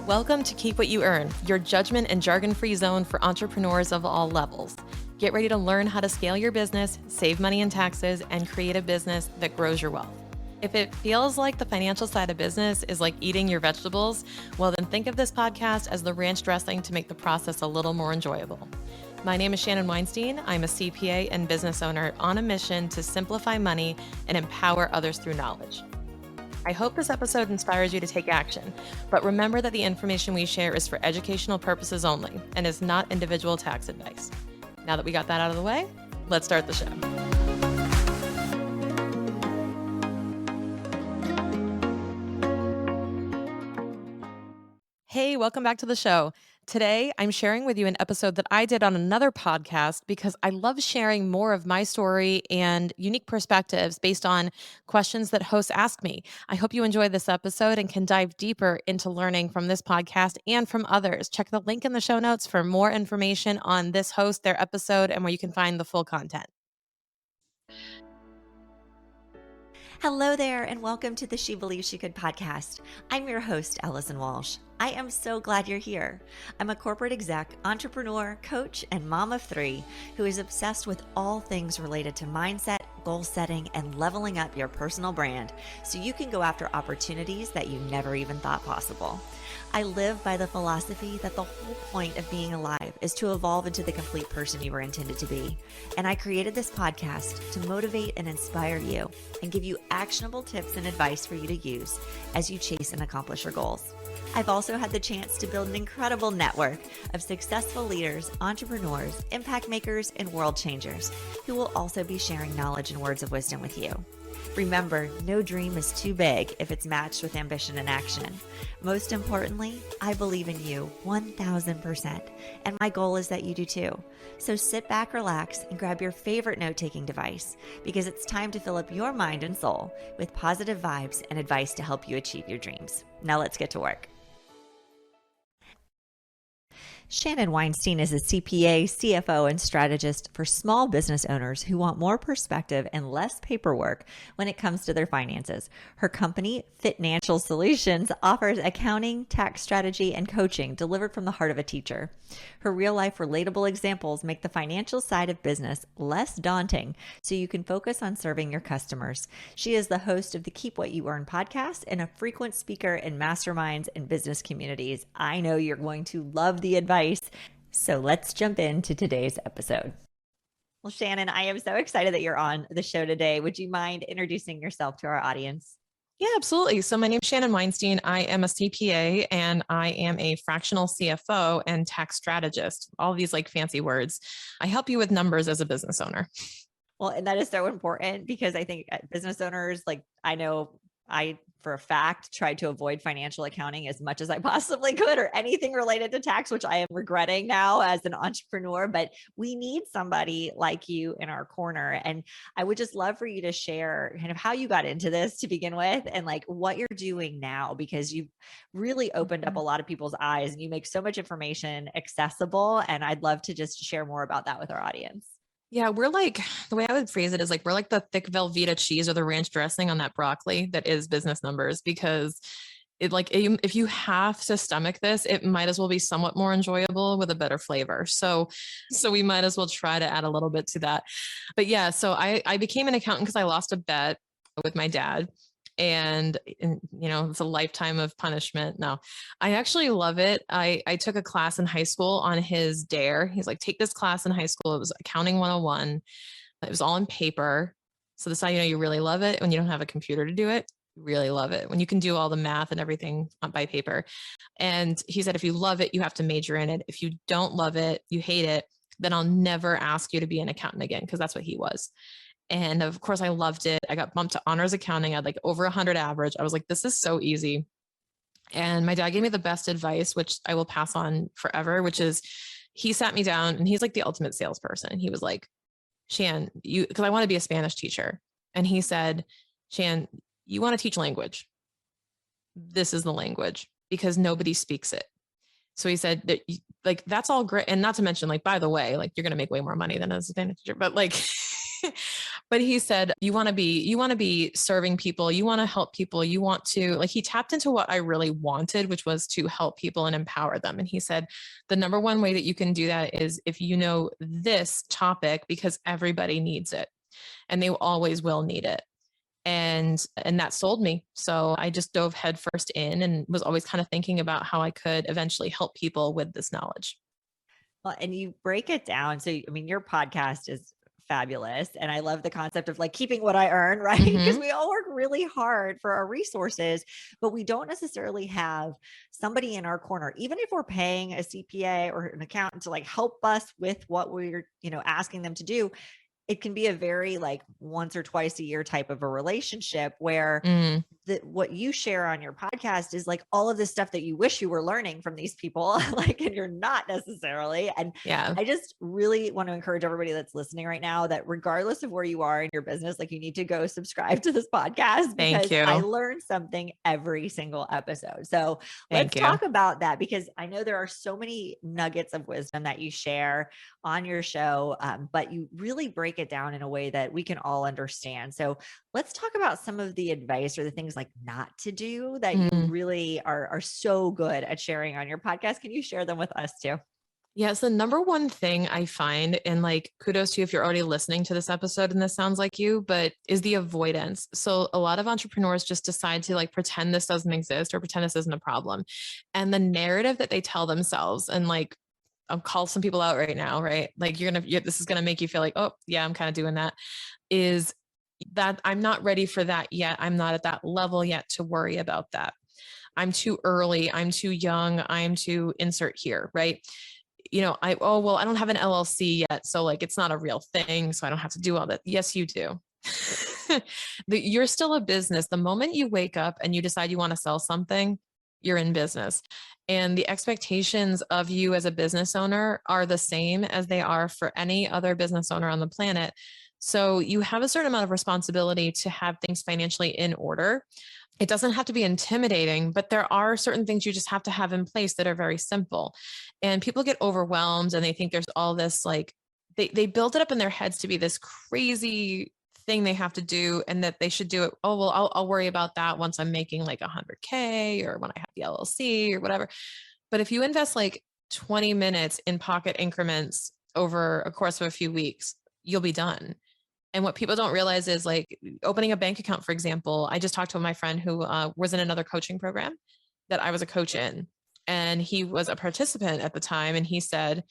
Welcome to Keep What You Earn, your judgment and jargon-free zone for entrepreneurs of all levels. Get ready to learn how to scale your business, save money in taxes, and create a business that grows your wealth. If it feels like the financial side of business is like eating your vegetables, well then think of this podcast as the ranch dressing to make the process a little more enjoyable. My name is Shannon Weinstein. I'm a CPA and business owner on a mission to simplify money and empower others through knowledge. I hope this episode inspires you to take action, but remember that the information we share is for educational purposes only and is not individual tax advice. Now that we got that out of the way, let's start the show. Hey, welcome back to the show. Today, I'm sharing with you an episode that I did on another podcast because I love sharing more of my story and unique perspectives based on questions that hosts ask me. I hope you enjoy this episode and can dive deeper into learning from this podcast and from others. Check the link in the show notes for more information on this host, their episode, and where you can find the full content. Hello there, and welcome to the She Believes She Could podcast. I'm your host, Allison Walsh. I am so glad you're here. I'm a corporate exec, entrepreneur, coach, and mom of three who is obsessed with all things related to mindset, goal setting, and leveling up your personal brand so you can go after opportunities that you never even thought possible. I live by the philosophy that the whole point of being alive is to evolve into the complete person you were intended to be. And I created this podcast to motivate and inspire you and give you actionable tips and advice for you to use as you chase and accomplish your goals. I've also had the chance to build an incredible network of successful leaders, entrepreneurs, impact makers, and world changers who will also be sharing knowledge and words of wisdom with you. Remember, no dream is too big if it's matched with ambition and action. Most importantly, I believe in you 1000%, and my goal is that you do too. So sit back, relax, and grab your favorite note-taking device because it's time to fill up your mind and soul with positive vibes and advice to help you achieve your dreams. Now let's get to work. Shannon Weinstein is a CPA, CFO, and strategist for small business owners who want more perspective and less paperwork when it comes to their finances. Her company, Financial Solutions, offers accounting, tax strategy, and coaching delivered from the heart of a teacher. Her real-life relatable examples make the financial side of business less daunting so you can focus on serving your customers. She is the host of the Keep What You Earn podcast and a frequent speaker in masterminds and business communities. I know you're going to love the advice. So let's jump into today's episode. Well, Shannon, I am so excited that you're on the show today. Would you mind introducing yourself to our audience? Yeah, absolutely. So my name is Shannon Weinstein. I am a CPA and I am a fractional CFO and tax strategist. All these like fancy words. I help you with numbers as a business owner. Well, and that is so important because I think business owners, like I know I, for a fact, tried to avoid financial accounting as much as I possibly could or anything related to tax, which I am regretting now as an entrepreneur, but we need somebody like you in our corner. And I would just love for you to share kind of how you got into this to begin with and like what you're doing now, because you've really opened up a lot of people's eyes and you make so much information accessible. And I'd love to just share more about that with our audience. Yeah, we're like, the way I would phrase it is like, we're like the thick Velveeta cheese or the ranch dressing on that broccoli that is business numbers, because it like, if you have to stomach this, it might as well be somewhat more enjoyable with a better flavor. So we might as well try to add a little bit to that. But yeah, so I became an accountant because I lost a bet with my dad. And you know, it's a lifetime of punishment. No, I actually love it. I took a class in high school on his dare. He's like, take this class in high school. It was accounting 101. It was all in paper. So this is how you know you really love it when you don't have a computer to do it. You really love it when you can do all the math and everything by paper. And he said, if you love it, you have to major in it. If you don't love it, you hate it, then I'll never ask you to be an accountant again, because that's what he was. And of course I loved it. I got bumped to honors accounting. I had like over 100 average. I was like, this is so easy. And my dad gave me the best advice, which I will pass on forever, which is he sat me down and he's like the ultimate salesperson. He was like, Shan, because I want to be a Spanish teacher. And he said, Shan, you want to teach language. This is the language because nobody speaks it. So he said that like, that's all great. And not to mention like, by the way, like you're going to make way more money than as a Spanish teacher, but like, But he said, you want to be serving people. You want to help people. You want to, like, he tapped into what I really wanted, which was to help people and empower them. And he said, the number one way that you can do that is if you know this topic, because everybody needs it and they always will need it. And that sold me. So I just dove headfirst in and was always kind of thinking about how I could eventually help people with this knowledge. Well, and you break it down. So, I mean, your podcast is fabulous. And I love the concept of like keeping what I earn, right? Because we all work really hard for our resources, but we don't necessarily have somebody in our corner, even if we're paying a CPA or an accountant to like help us with what we're, asking them to do. It can be a very like once or twice a year type of a relationship where what you share on your podcast is like all of this stuff that you wish you were learning from these people, like, and you're not necessarily. And yeah, I just really want to encourage everybody that's listening right now that regardless of where you are in your business, like you need to go subscribe to this podcast because I learn something every single episode. So let's talk about that because I know there are so many nuggets of wisdom that you share on your show, but you really break it down in a way that we can all understand. So let's talk about some of the advice or the things like not to do that you really are so good at sharing on your podcast. Can you share them with us too? Yes. The number one thing I find, and like kudos to you if you're already listening to this episode and this sounds like you, but is the avoidance. So a lot of entrepreneurs just decide to like pretend this doesn't exist or pretend this isn't a problem. And the narrative that they tell themselves, and like, I'll call some people out right now, right? Like this is going to make you feel like, oh yeah, I'm kind of doing that, is that I'm not ready for that yet. I'm not at that level yet to worry about that. I'm too early. I'm too young. I'm too insert here, right? I don't have an LLC yet. So like, it's not a real thing. So I don't have to do all that. Yes, you do. You're still a business. The moment you wake up and you decide you want to sell something, you're in business. And the expectations of you as a business owner are the same as they are for any other business owner on the planet. So you have a certain amount of responsibility to have things financially in order. It doesn't have to be intimidating, but there are certain things you just have to have in place that are very simple. And people get overwhelmed and they think there's all this, like, they build it up in their heads to be this crazy thing they have to do and that they should do it. Oh, well, I'll worry about that once I'm making like 100K or when I have the LLC or whatever. But if you invest like 20 minutes in pocket increments over a course of a few weeks, you'll be done. And what people don't realize is like opening a bank account, for example. I just talked to my friend who was in another coaching program that I was a coach in, and he was a participant at the time. And he said,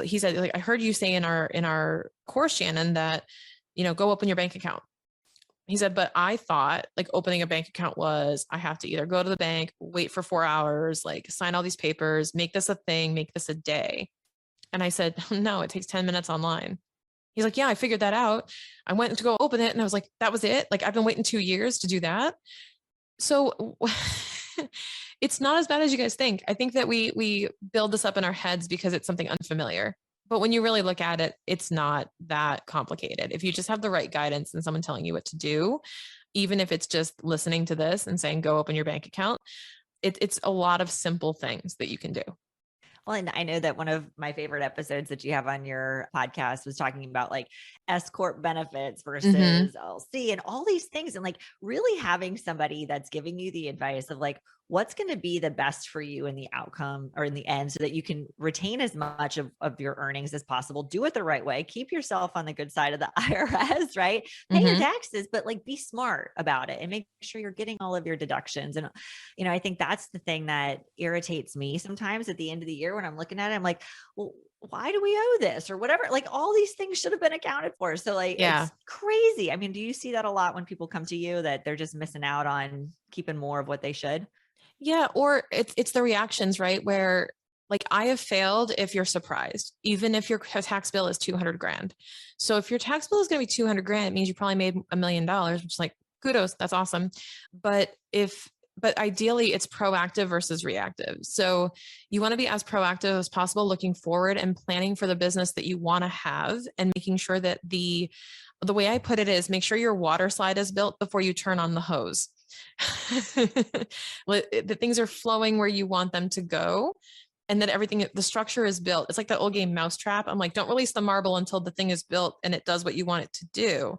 like, I heard you say in our course, Shannon, that, go open your bank account. He said, but I thought like opening a bank account was, I have to either go to the bank, wait for 4 hours, like sign all these papers, make this a thing, make this a day. And I said, no, it takes 10 minutes online. He's like, yeah, I figured that out. I went to go open it and I was like, that was it. Like, I've been waiting 2 years to do that. So it's not as bad as you guys think. I think that we build this up in our heads because it's something unfamiliar. But when you really look at it, it's not that complicated. If you just have the right guidance and someone telling you what to do, even if it's just listening to this and saying, go open your bank account, it's a lot of simple things that you can do. Well, and I know that one of my favorite episodes that you have on your podcast was talking about like S Corp benefits versus LLC and all these things. And like really having somebody that's giving you the advice of like, what's going to be the best for you in the outcome or in the end so that you can retain as much of your earnings as possible, do it the right way, keep yourself on the good side of the IRS, right? Pay your taxes, but like be smart about it and make sure you're getting all of your deductions. And, I think that's the thing that irritates me sometimes at the end of the year when I'm looking at it, I'm like, well, why do we owe this or whatever? Like all these things should have been accounted for. So like, it's crazy. I mean, do you see that a lot when people come to you that they're just missing out on keeping more of what they should? Yeah. Or it's the reactions, right? Where like I have failed if you're surprised, even if your tax bill is 200 grand. So if your tax bill is going to be 200 grand, it means you probably made $1 million, which is like, kudos. That's awesome. But ideally it's proactive versus reactive. So you want to be as proactive as possible, looking forward and planning for the business that you want to have and making sure that the way I put it is make sure your water slide is built before you turn on the hose. The things are flowing where you want them to go and that the structure is built. It's like that old game Mousetrap. I'm like, don't release the marble until the thing is built and it does what you want it to do.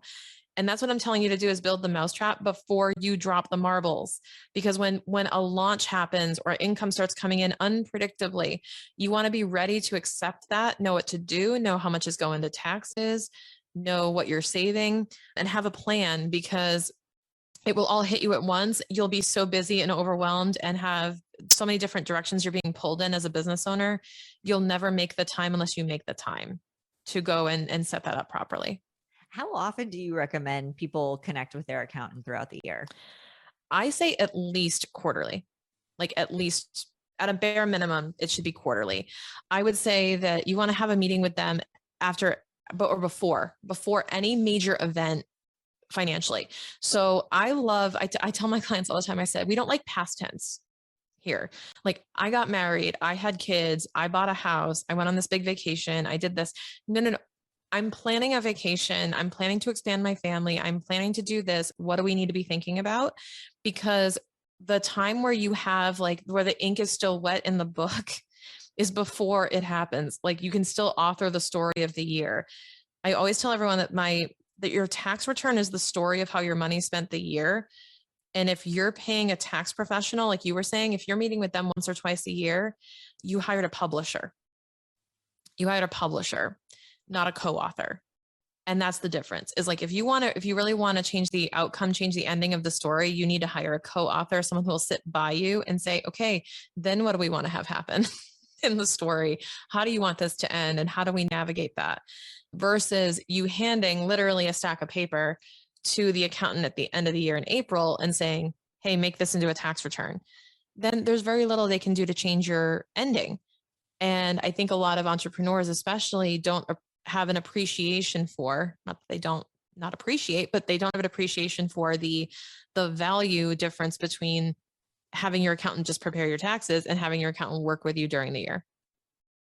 And that's what I'm telling you to do, is build the mousetrap before you drop the marbles. Because when a launch happens or income starts coming in unpredictably, you want to be ready to accept that, know what to do, know how much is going to taxes, know what you're saving, and have a plan, because it will all hit you at once. You'll be so busy and overwhelmed and have so many different directions you're being pulled in as a business owner. You'll never make the time unless you make the time to go and set that up properly. How often do you recommend people connect with their accountant throughout the year? I say at least quarterly, like at least at a bare minimum, it should be quarterly. I would say that you want to have a meeting with them after, or before any major event financially. So I tell my clients all the time, I said, we don't like past tense here. Like, I got married, I had kids, I bought a house, I went on this big vacation, I did this. No. I'm planning a vacation. I'm planning to expand my family. I'm planning to do this. What do we need to be thinking about? Because the time where you have, like, where the ink is still wet in the book is before it happens. Like, you can still author the story of the year. I always tell everyone that your tax return is the story of how your money spent the year. And if you're paying a tax professional, like you were saying, if you're meeting with them once or twice a year, you hired a publisher. Not a co-author. And that's the difference, is like, if you really want to change the outcome, change the ending of the story, you need to hire a co-author, someone who will sit by you and say, okay, then what do we want to have happen in the story? How do you want this to end? And how do we navigate that? Versus you handing literally a stack of paper to the accountant at the end of the year in April and saying, hey, make this into a tax return. Then there's very little they can do to change your ending. And I think a lot of entrepreneurs especially don't have an appreciation for, not that they don't not appreciate, but they don't have an appreciation for the value difference between having your accountant just prepare your taxes and having your accountant work with you during the year.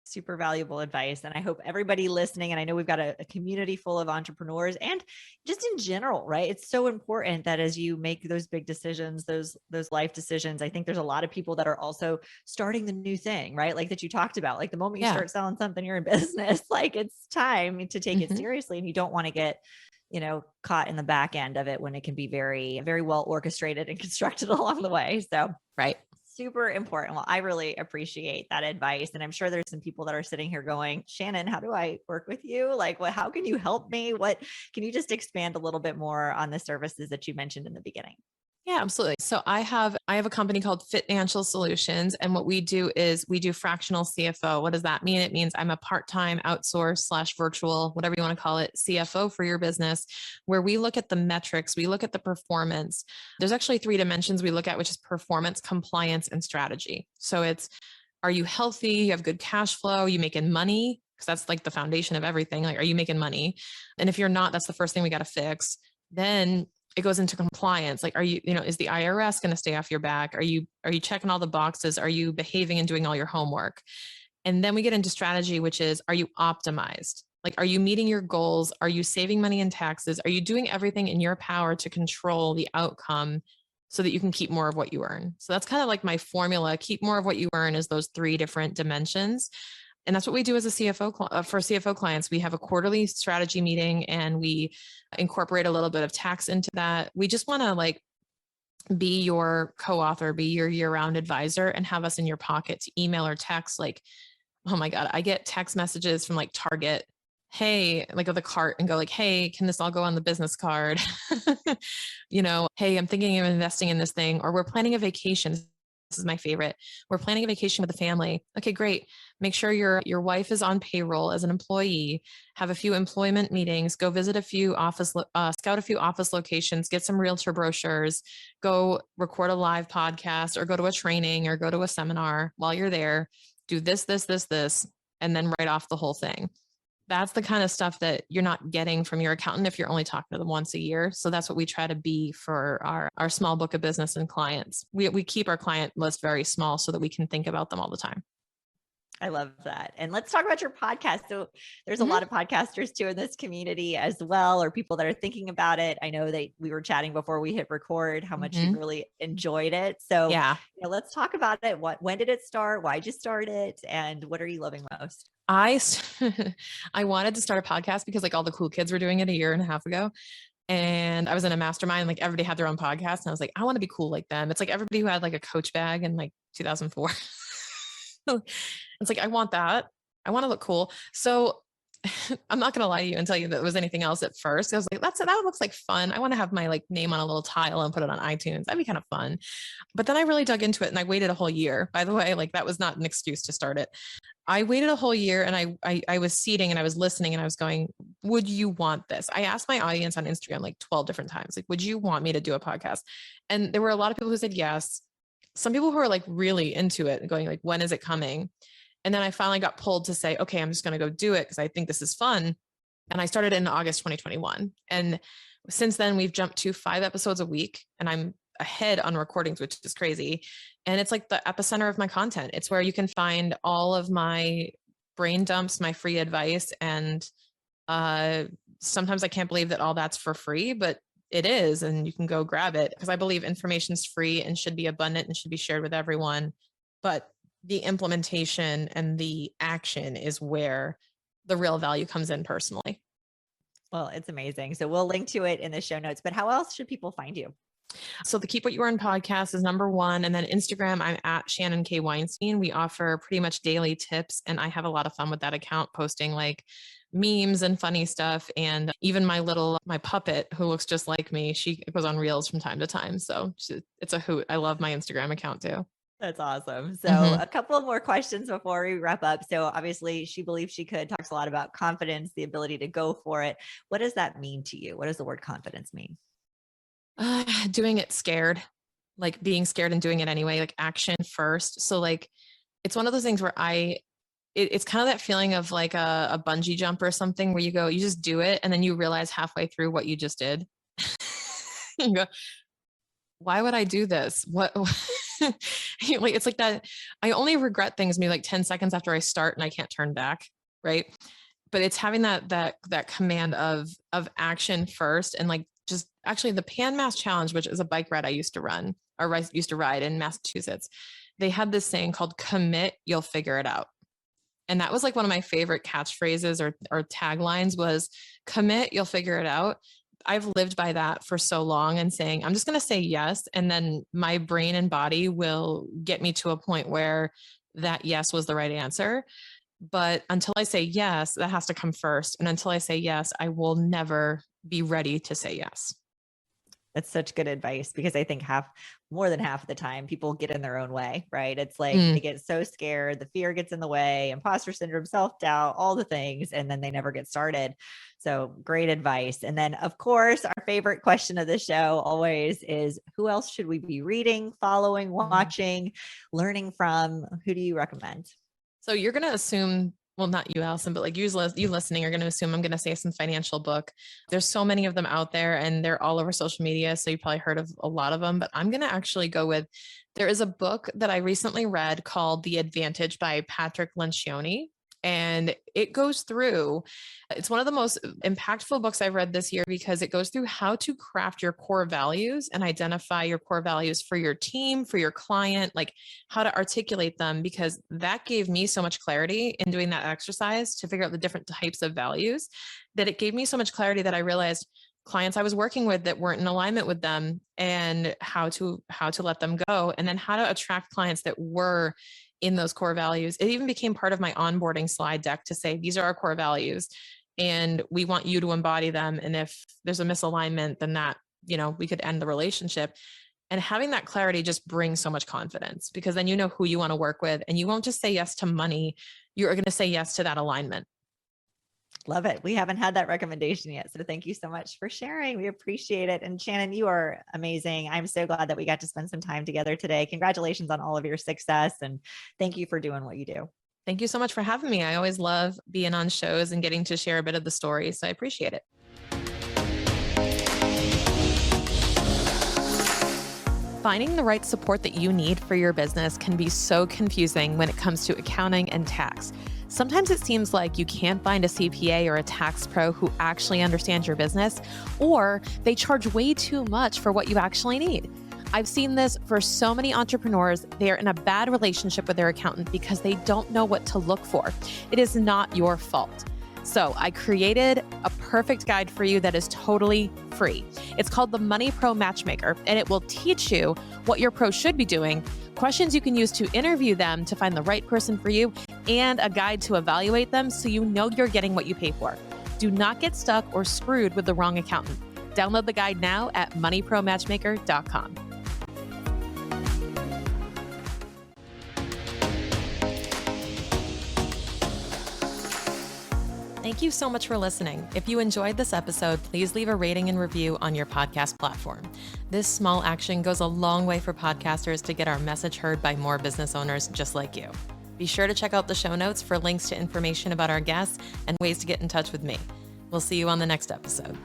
Super valuable advice. And I hope everybody listening, and I know we've got a community full of entrepreneurs and just in general, right? It's so important that as you make those big decisions, those life decisions, I think there's a lot of people that are also starting the new thing, right? Like that you talked about, like the moment you start selling something, you're in business, like it's time to take it seriously, and you don't want to get, caught in the back end of it when it can be very, very well orchestrated and constructed along the way. So, right. Super important. Well, I really appreciate that advice. And I'm sure there's some people that are sitting here going, Shannon, how do I work with you? Like, how can you help me? Can you just expand a little bit more on the services that you mentioned in the beginning? Yeah, absolutely. So I have a company called Financial Solutions, and what we do is we do fractional CFO. What does that mean? It means I'm a part-time outsource / virtual, whatever you want to call it, CFO for your business, where we look at the metrics, we look at the performance. There's actually 3 dimensions we look at, which is performance, compliance, and strategy. So it's, are you healthy? You have good cash flow? You making money? Because that's like the foundation of everything. Like, are you making money? And if you're not, that's the first thing we got to fix. Then it goes into compliance. Like, are you, is the IRS going to stay off your back? Are you checking all the boxes? Are you behaving and doing all your homework? And then we get into strategy, which is, are you optimized? Like, are you meeting your goals? Are you saving money in taxes? Are you doing everything in your power to control the outcome so that you can keep more of what you earn? So that's kind of like my formula. Keep more of what you earn is those 3 different dimensions. And that's what we do as a CFO for CFO clients. We have a quarterly strategy meeting and we incorporate a little bit of tax into that. We just want to be your co-author, be your year-round advisor, and have us in your pocket to email or text. Like, oh my God, I get text messages from Target. Hey, of the cart, and go hey, can this all go on the business card? Hey, I'm thinking of investing in this thing, or we're planning a vacation. This is my favorite. We're planning a vacation with the family. Okay, great. Make sure your wife is on payroll as an employee. Have a few employment meetings. Go visit a few scout a few office locations. Get some realtor brochures. Go record a live podcast, or go to a training, or go to a seminar while you're there. Do this, and then write off the whole thing. That's the kind of stuff that you're not getting from your accountant if you're only talking to them once a year. So that's what we try to be for our small book of business and clients. We keep our client list very small so that we can think about them all the time. I love that. And let's talk about your podcast. So there's a lot of podcasters too in this community as well, or people that are thinking about it. I know that we were chatting before we hit record, how much you really enjoyed it. So yeah, let's talk about it. When did it start? Why'd you start it? And what are you loving most? I wanted to start a podcast because all the cool kids were doing it a year and a half ago. And I was in a mastermind, like everybody had their own podcast. And I was like, I want to be cool like them. It's like everybody who had like a Coach bag in like 2004. It's like, I want that. I want to look cool. So I'm not going to lie to you and tell you that it was anything else at first. I was like, that looks like fun. I want to have my like name on a little tile and put it on iTunes. That'd be kind of fun. But then I really dug into it and I waited a whole year. By the way, like that was not an excuse to start it. I waited a whole year and I was seating and I was listening and I was going, would you want this? I asked my audience on Instagram like 12 different times, like, would you want me to do a podcast? And there were a lot of people who said yes. Some people who are like really into it and going like, when is it coming? And then I finally got pulled to say, okay, I'm just going to go do it because I think this is fun. And I started in August 2021. And since then we've jumped to 5 episodes a week and I'm ahead on recordings, which is crazy. And it's like the epicenter of my content. It's where you can find all of my brain dumps, my free advice. And sometimes I can't believe that all that's for free, but it is. And you can go grab it because I believe information's free and should be abundant and should be shared with everyone. But the implementation and the action is where the real value comes in personally. Well, it's amazing. So we'll link to it in the show notes, but how else should people find you? So the Keep What You Earn podcast is number 1. And then Instagram, I'm at Shannon K. Weinstein. We offer pretty much daily tips. And I have a lot of fun with that account, posting like memes and funny stuff. And even my puppet who looks just like me, she goes on reels from time to time. So it's a hoot. I love my Instagram account too. That's awesome. So a couple of more questions before we wrap up. So obviously She Believes She Could talks a lot about confidence, the ability to go for it. What does that mean to you? What does the word confidence mean? Doing it scared, like being scared and doing it anyway, like action first. So like, it's one of those things where it's kind of that feeling of like a bungee jump or something where you just do it. And then you realize halfway through what you just did. You go, why would I do this? What? Like, it's like that. I only regret things maybe like 10 seconds after I start and I can't turn back. Right. But it's having that command of action first. And like, just actually the Pan Mass Challenge, which is a bike ride I used to run or I used to ride in Massachusetts. They had this saying called commit, you'll figure it out. And that was like one of my favorite catchphrases or taglines was commit, you'll figure it out. I've lived by that for so long and saying, I'm just going to say yes. And then my brain and body will get me to a point where that yes was the right answer. But until I say yes, that has to come first. And until I say yes, I will never be ready to say yes. That's such good advice because I think more than half of the time people get in their own way, right? It's like they get so scared, the fear gets in the way, imposter syndrome, self-doubt, all the things, and then they never get started. So great advice. And then of course, our favorite question of the show always is, who else should we be reading, following, watching, learning from? Who do you recommend? So you're going to assume, well, not you, Allison, but like you listening are going to assume I'm going to say some financial book. There's so many of them out there and they're all over social media. So you probably heard of a lot of them, but I'm going to actually go with, there is a book that I recently read called The Advantage by Patrick Lencioni. And it goes through, it's one of the most impactful books I've read this year because it goes through how to craft your core values and identify your core values for your team, for your client, like how to articulate them, because that gave me so much clarity in doing that exercise to figure out the different types of values, that it gave me so much clarity that I realized clients I was working with that weren't in alignment with them and how to let them go. And then how to attract clients that were in those core values. It even became part of my onboarding slide deck to say, these are our core values and we want you to embody them. And if there's a misalignment, then that, we could end the relationship. And having that clarity just brings so much confidence because then you know who you want to work with and you won't just say yes to money. You're going to say yes to that alignment. Love it. We haven't had that recommendation yet. So thank you so much for sharing. We appreciate it. And Shannon, you are amazing. I'm so glad that we got to spend some time together today. Congratulations on all of your success. And thank you for doing what you do. Thank you so much for having me. I always love being on shows and getting to share a bit of the story. So I appreciate it. Finding the right support that you need for your business can be so confusing when it comes to accounting and tax. Sometimes it seems like you can't find a CPA or a tax pro who actually understands your business, or they charge way too much for what you actually need. I've seen this for so many entrepreneurs. They are in a bad relationship with their accountant because they don't know what to look for. It is not your fault. So I created a perfect guide for you that is totally free. It's called the Money Pro Matchmaker, and it will teach you what your pro should be doing, questions you can use to interview them to find the right person for you, and a guide to evaluate them so you know you're getting what you pay for. Do not get stuck or screwed with the wrong accountant. Download the guide now at moneypromatchmaker.com. Thank you so much for listening. If you enjoyed this episode, please leave a rating and review on your podcast platform. This small action goes a long way for podcasters to get our message heard by more business owners just like you. Be sure to check out the show notes for links to information about our guests and ways to get in touch with me. We'll see you on the next episode.